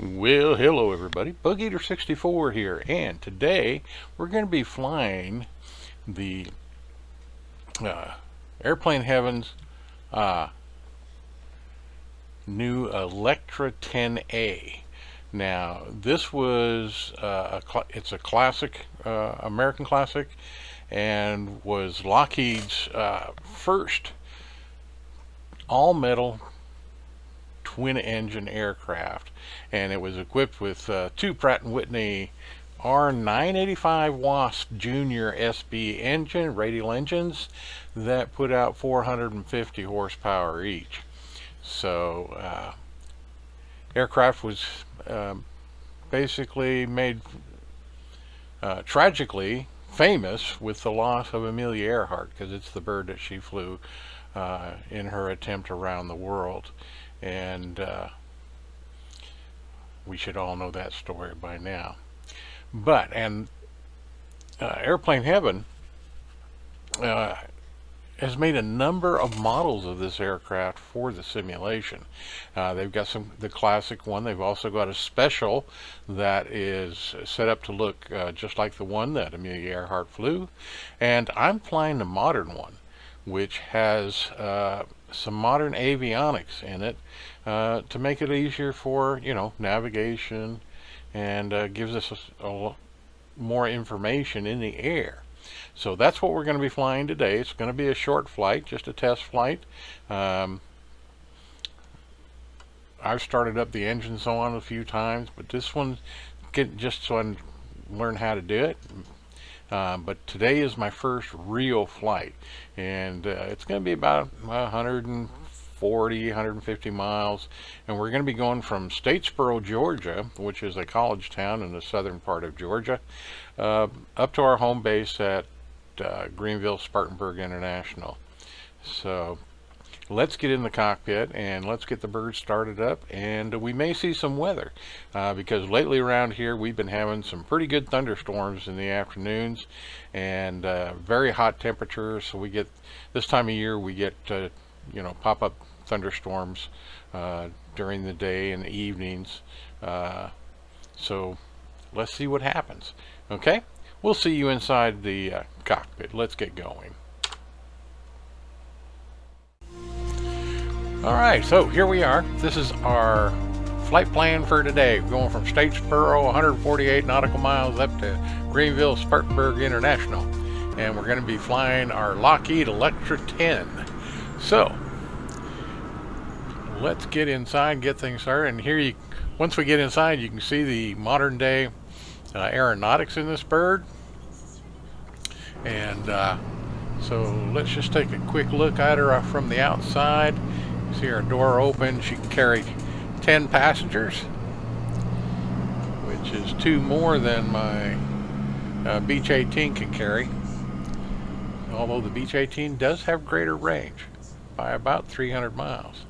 Well, hello everybody. Bug Eater 64 here, and today we're going to be flying the Airplane Heaven's uh, new Electra 10A. Now, this was it's a classic, American classic, and was Lockheed's first all-metal twin-engine aircraft, and it was equipped with two Pratt & Whitney R985 Wasp Junior SB engine, radial engines that put out 450 horsepower each. So aircraft was basically made tragically famous with the loss of Amelia Earhart, because it's the bird that she flew in her attempt around the world. And we should all know that story by now. But, Airplane Heaven has made a number of models of this aircraft for the simulation. They've got the classic one. They've also got a special that is set up to look just like the one that Amelia Earhart flew. And I'm flying the modern one, which has some modern avionics in it to make it easier for, navigation, and gives us more information in the air. So that's what we're going to be flying today. It's going to be a short flight, just a test flight. I've started up the engines on a few times, but this one, just so I can learn how to do it. But today is my first real flight, and it's going to be about 140, 150 miles, and we're going to be going from Statesboro, Georgia, which is a college town in the southern part of Georgia, up to our home base at Greenville, Spartanburg International. So let's get in the cockpit and let's get the bird started up, and we may see some weather because lately around here we've been having some pretty good thunderstorms in the afternoons and very hot temperatures. So we get, this time of year, we get pop-up thunderstorms during the day and the evenings. So let's see what happens. Okay, we'll see you inside the cockpit. Let's get going. Alright, so here we are. This is our flight plan for today. We're going from Statesboro, 148 nautical miles, up to Greenville, Spartanburg International. And we're going to be flying our Lockheed Electra 10. So, let's get inside and get things started. And here, once we get inside, you can see the modern day aeronautics in this bird. And so let's just take a quick look at her from the outside. See our door open. She can carry 10 passengers, which is 2 more than my Beech 18 can carry, although the Beech 18 does have greater range by about 300 miles.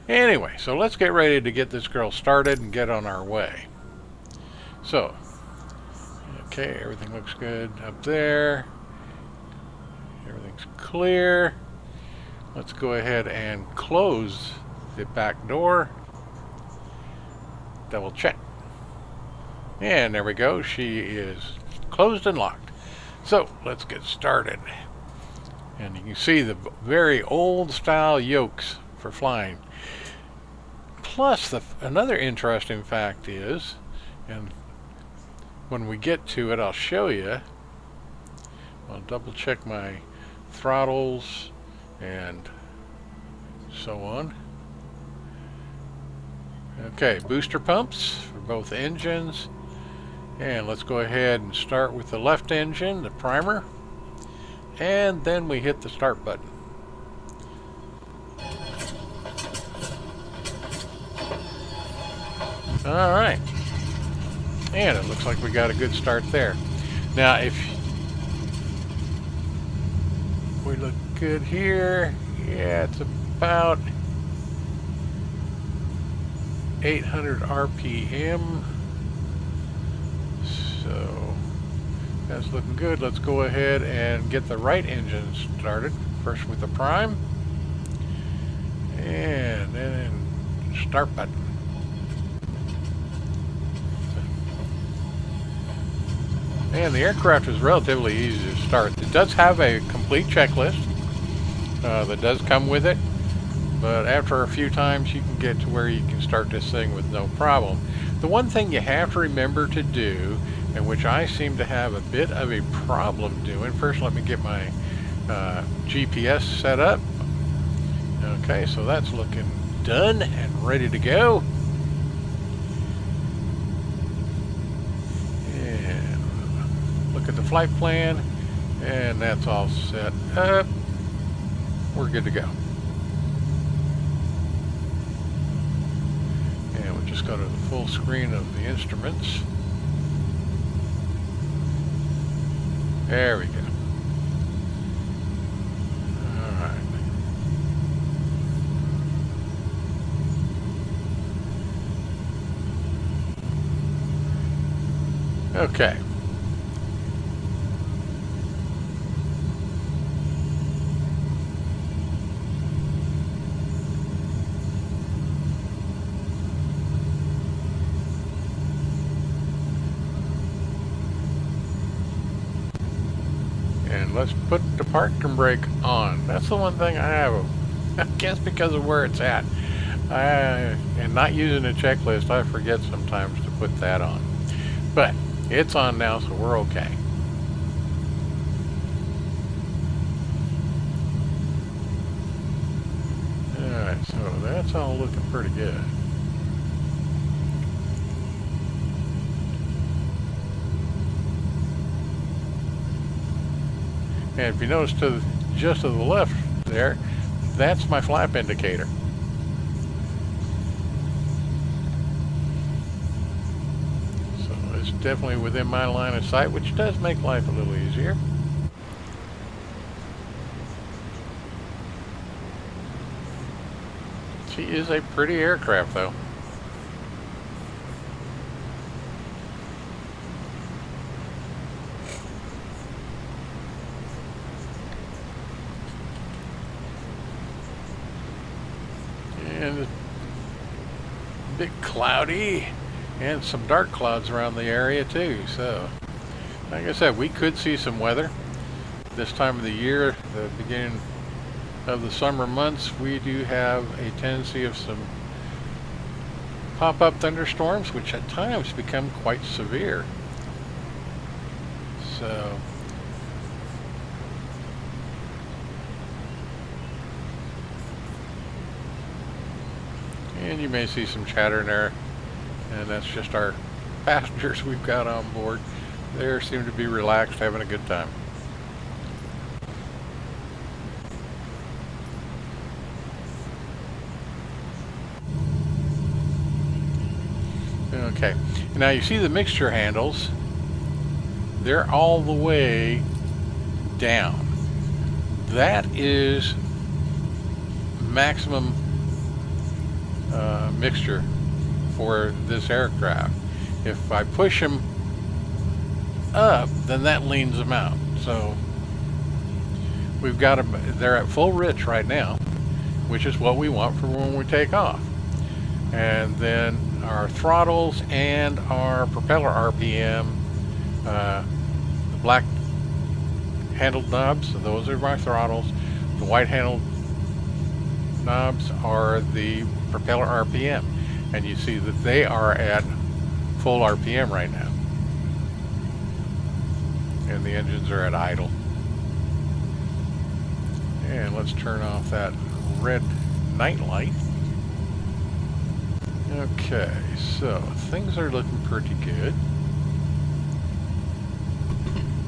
Anyway, so let's get ready to get this girl started and get on our way. So, okay, everything looks good up there. Everything's clear. Let's go ahead and close the back door. Double check. And there we go. She is closed and locked. So let's get started. And you can see the very old style yokes for flying. Plus, another interesting fact is, and when we get to it, I'll show you. I'll double check my throttles and so on. Okay, booster pumps for both engines. And let's go ahead and start with the left engine, the primer. And then we hit the start button. Alright. And it looks like we got a good start there. Now, if we look good here, yeah, it's about 800 RPM. So that's looking good. Let's go ahead and get the right engine started. First with the prime, and then start button. And the aircraft is relatively easy to start. It does have a complete checklist that does come with it, but after a few times you can get to where you can start this thing with no problem. The one thing you have to remember to do, and which I seem to have a bit of a problem doing, first let me get my GPS set up. Okay, so that's looking done and ready to go. And look at the flight plan, and that's all set up. We're good to go. And we'll just go to the full screen of the instruments. There we go. All right. Okay. And let's put the parking brake on. That's the one thing I have, I guess because of where it's at. And not using a checklist, I forget sometimes to put that on. But it's on now, so we're okay. Alright, so that's all looking pretty good. And if you notice just to the left there, that's my flap indicator. So it's definitely within my line of sight, which does make life a little easier. She is a pretty aircraft though. And it's a bit cloudy and some dark clouds around the area too. So like I said, we could see some weather this time of the year. The beginning of the summer months, we do have a tendency of some pop-up thunderstorms, which at times become quite severe. So and you may see some chatter in there, and that's just our passengers we've got on board. They seem to be relaxed, having a good time. Okay, now you see the mixture handles, they're all the way down. That is maximum mixture for this aircraft. If I push them up, then that leans them out. So we've got them, they're at full rich right now, which is what we want for when we take off. And then our throttles and our propeller RPM, the black handled knobs, so those are my throttles. The white handled knobs are the propeller RPM, and you see that they are at full RPM right now, and the engines are at idle. And let's turn off that red night light. Okay, so things are looking pretty good.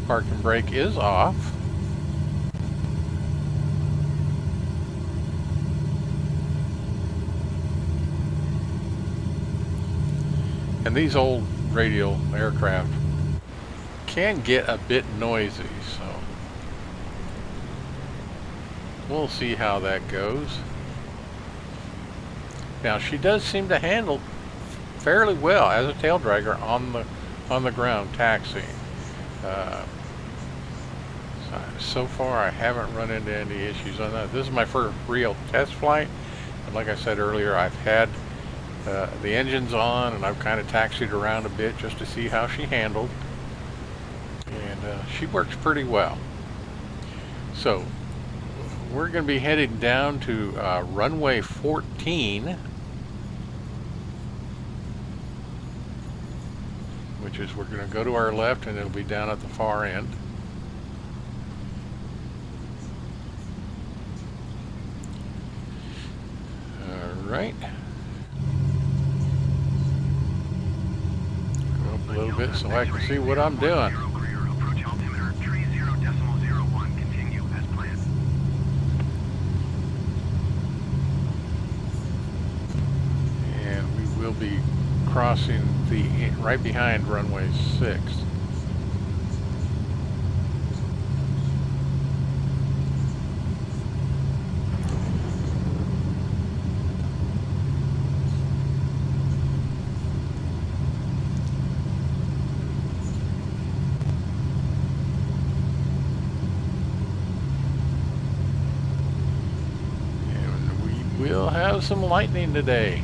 Parking brake is off. And these old radial aircraft can get a bit noisy, so we'll see how that goes. Now she does seem to handle fairly well as a tail dragger on the ground taxiing. So far I haven't run into any issues on that. This is my first real test flight, and like I said earlier, I've had the engines on and I've kind of taxied around a bit just to see how she handled. she works pretty well. So we're going to be heading down to runway 14, which is, we're going to go to our left and it'll be down at the far end. Right. Go up a little bit so I can see what I'm doing. And we will be crossing the right behind runway 6. We'll have some lightning today.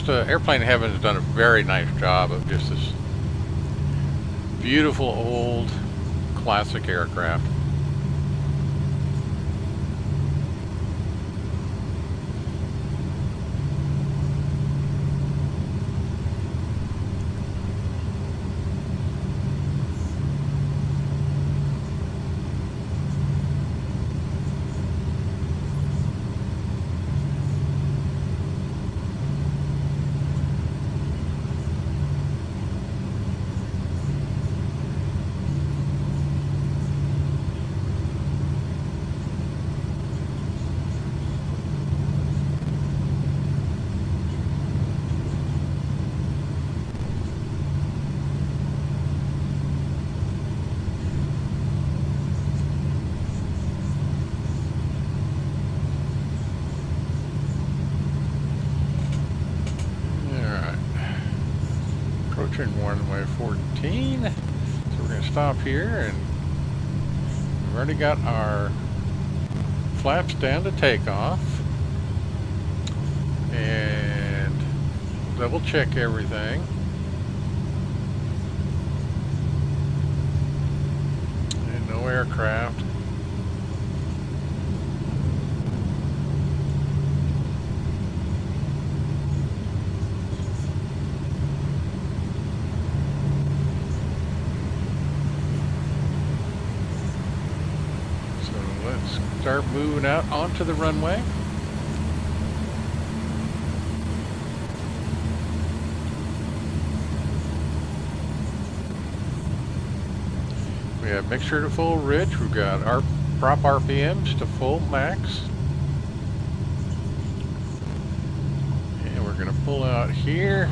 Airplane Heaven has done a very nice job of just this beautiful old classic aircraft. Runway 14, so we're going to stop here, and we've already got our flaps down to takeoff, and we'll double check everything. And no aircraft. Start moving out onto the runway. We have mixture to full rich. We've got our prop RPMs to full max. And we're going to pull out here.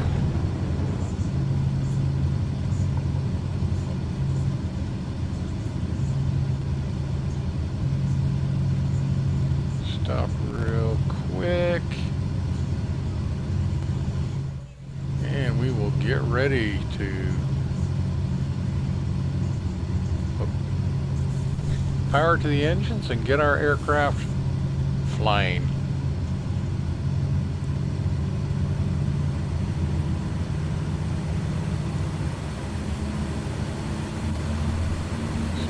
Stop real quick, and we will get ready to power to the engines and get our aircraft flying.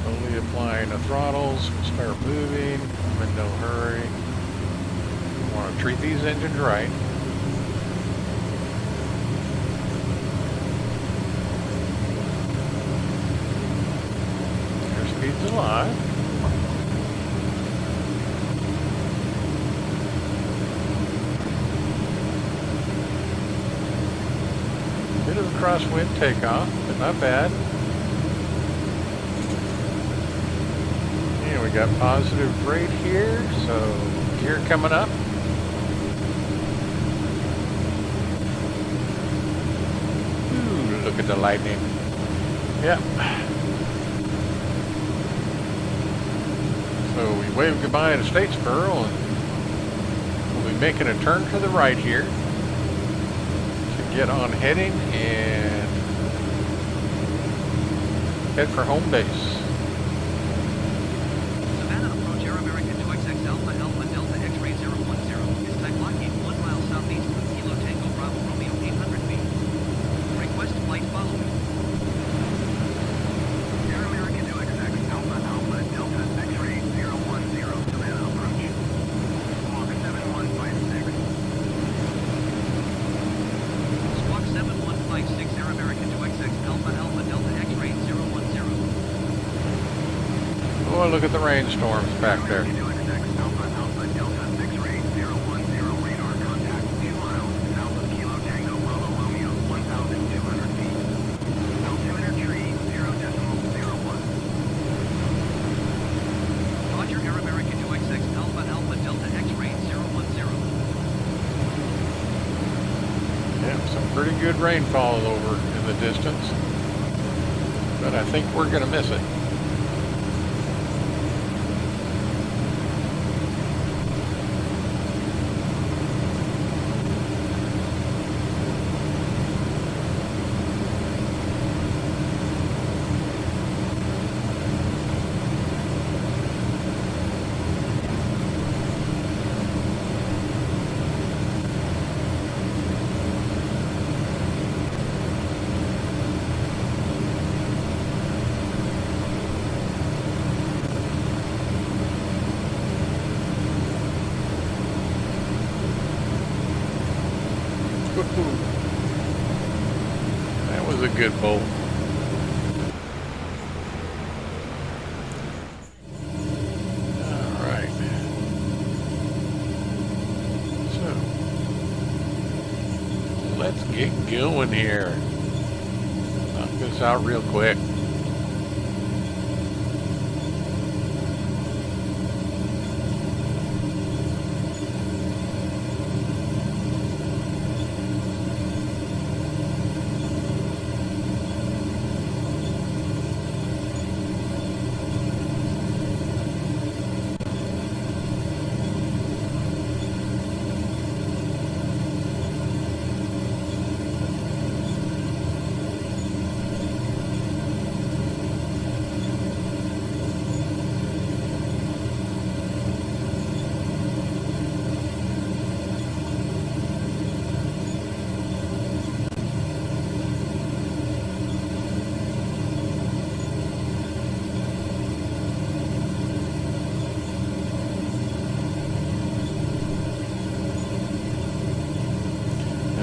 Slowly applying the throttles, we'll start moving. I'm in no hurry. We want to treat these engines right. Airspeed's alive. Bit of a crosswind takeoff, but not bad. And we got positive rate here, so gear coming up. look at the lightning. Yep. So we wave goodbye to Statesboro, and we'll be making a turn to the right here to get on heading and head for home base. Savannah, approach Air America 2XX Alpha Alpha Delta X-ray 010. Is type Lockheed 1 mile southeast of Kilo Tango Bravo Romeo 800 feet. Request flight following. Air America 2XX Alpha Alpha Delta X-ray 010. Savannah, approach. Squawk 7156. Squawk 7156 Air America 2XX Alpha Alpha Delta X-ray 010. Oh, look at the rainstorms back there. Pretty good rainfall over in the distance, but I think we're going to miss it. That was a good bolt. Alright. So, let's get going here. Knock this out real quick.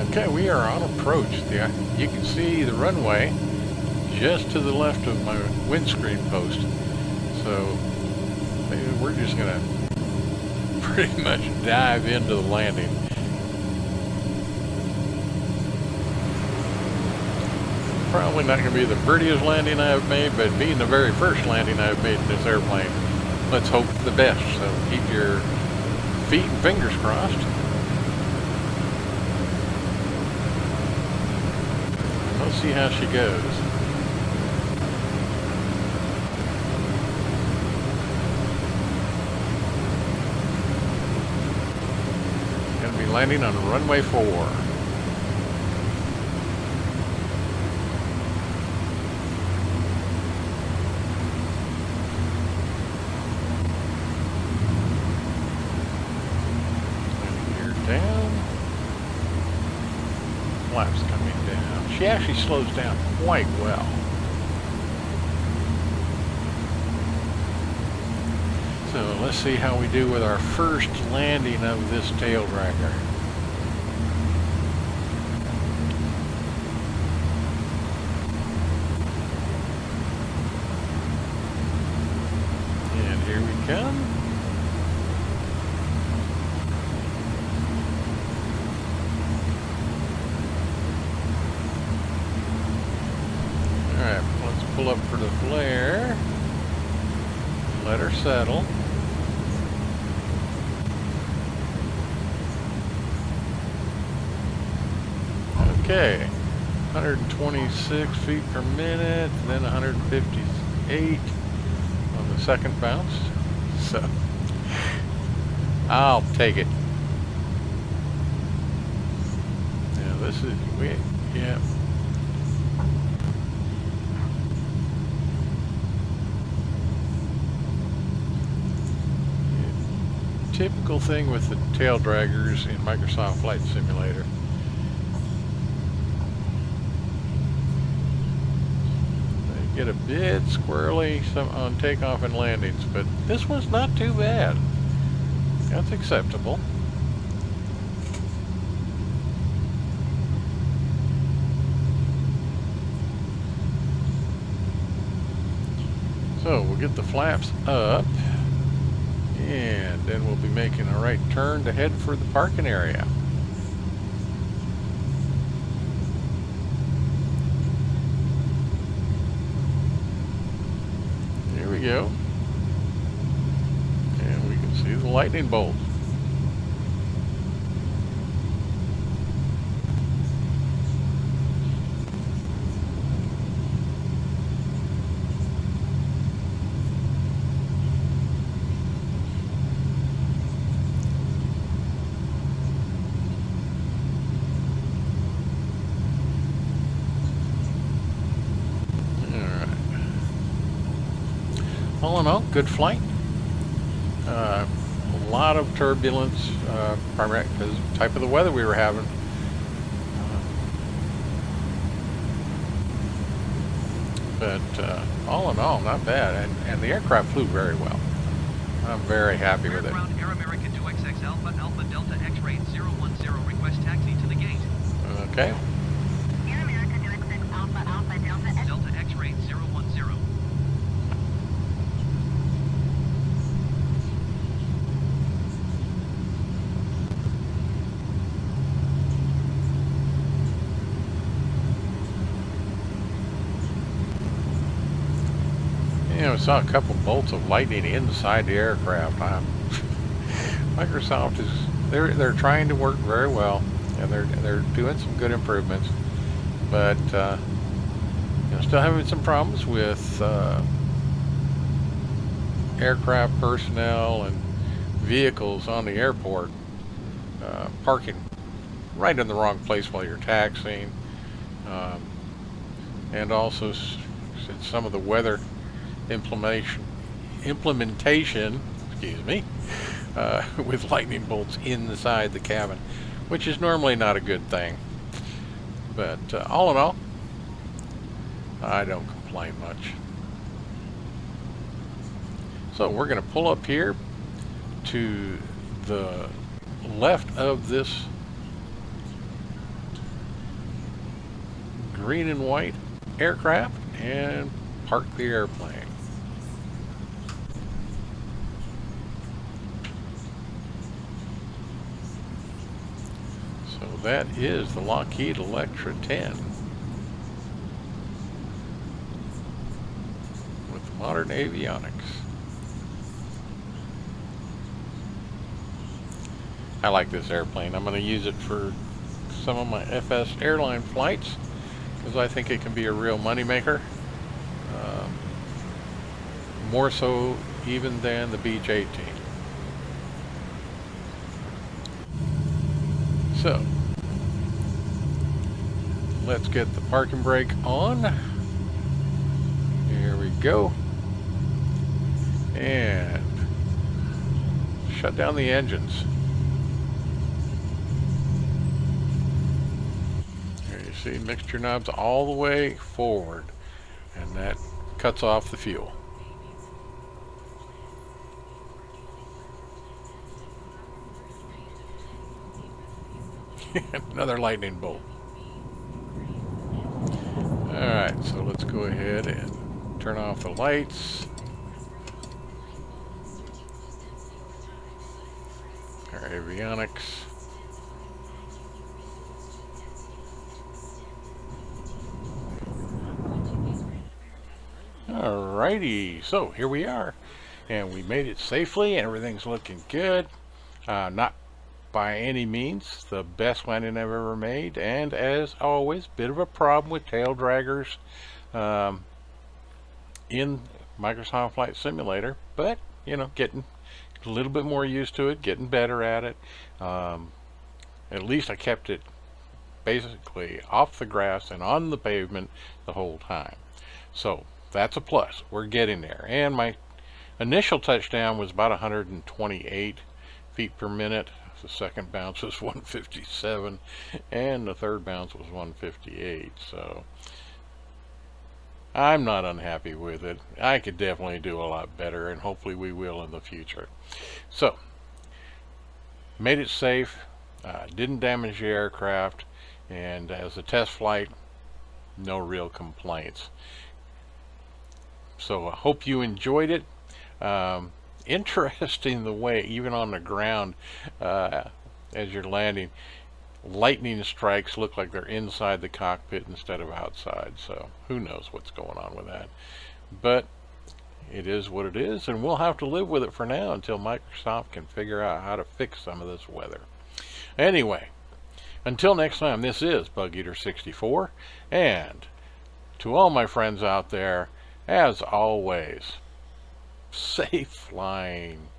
Okay, we are on approach. You can see the runway just to the left of my windscreen post. So maybe we're just going to pretty much dive into the landing. Probably not going to be the prettiest landing I've made, but being the very first landing I've made in this airplane, let's hope for the best. So keep your feet and fingers crossed. Let's see how she goes. Gonna be landing on runway 4. Flaps coming down. She actually slows down quite well. So let's see how we do with our first landing of this tail dragger. And here we come. Pull up for the flare. Let her settle. Okay. 126 feet per minute, then 158 on the second bounce. So I'll take it. Now this is yeah. Typical thing with the tail draggers in Microsoft Flight Simulator. They get a bit squirrely on takeoff and landings, but this one's not too bad. That's acceptable. So we'll get the flaps up, and then we'll be making a right turn to head for the parking area. Here we go. And we can see the lightning bolt. All in all, good flight. A lot of turbulence, primarily because of the type of the weather we were having. But all in all, not bad. And the aircraft flew very well. I'm very happy with it. Air American 2XX Alpha Alpha Delta X-ray 010 request taxi to the gate. Okay. Air American 2XX Alpha Alpha Delta Delta X-ray 010. I saw a couple bolts of lightning inside the aircraft. Microsoft is they're trying to work very well, and they're doing some good improvements, but still having some problems with aircraft personnel and vehicles on the airport parking right in the wrong place while you're taxiing, and also some of the weather implementation, excuse me, with lightning bolts inside the cabin, which is normally not a good thing. But all in all, I don't complain much. So we're going to pull up here to the left of this green and white aircraft and park the airplane. So that is the Lockheed Electra 10 with modern avionics. I like this airplane. I'm going to use it for some of my FS airline flights because I think it can be a real moneymaker. More so even than the Beech 18. So let's get the parking brake on. Here we go. And shut down the engines. Here you see mixture knobs all the way forward, and that cuts off the fuel. Another lightning bolt. Alright, so let's go ahead and turn off the lights. Our avionics. Alrighty, so here we are. And we made it safely and everything's looking good. Not by any means the best landing I've ever made, and as always, bit of a problem with tail draggers in Microsoft Flight Simulator, but you know, getting a little bit more used to it, getting better at it. At least I kept it basically off the grass and on the pavement the whole time, so that's a plus. We're getting there. And my initial touchdown was about 128 feet per minute. The second bounce was 157, and the third bounce was 158. So I'm not unhappy with it. I could definitely do a lot better, and hopefully we will in the future. So made it safe, didn't damage the aircraft, and as a test flight, no real complaints. So I hope you enjoyed it. Interesting the way, even on the ground, as you're landing, lightning strikes look like they're inside the cockpit instead of outside. So who knows what's going on with that. But it is what it is, and we'll have to live with it for now until Microsoft can figure out how to fix some of this weather. Anyway, until next time, this is Bug Eater 64, and to all my friends out there, as always, safe flying.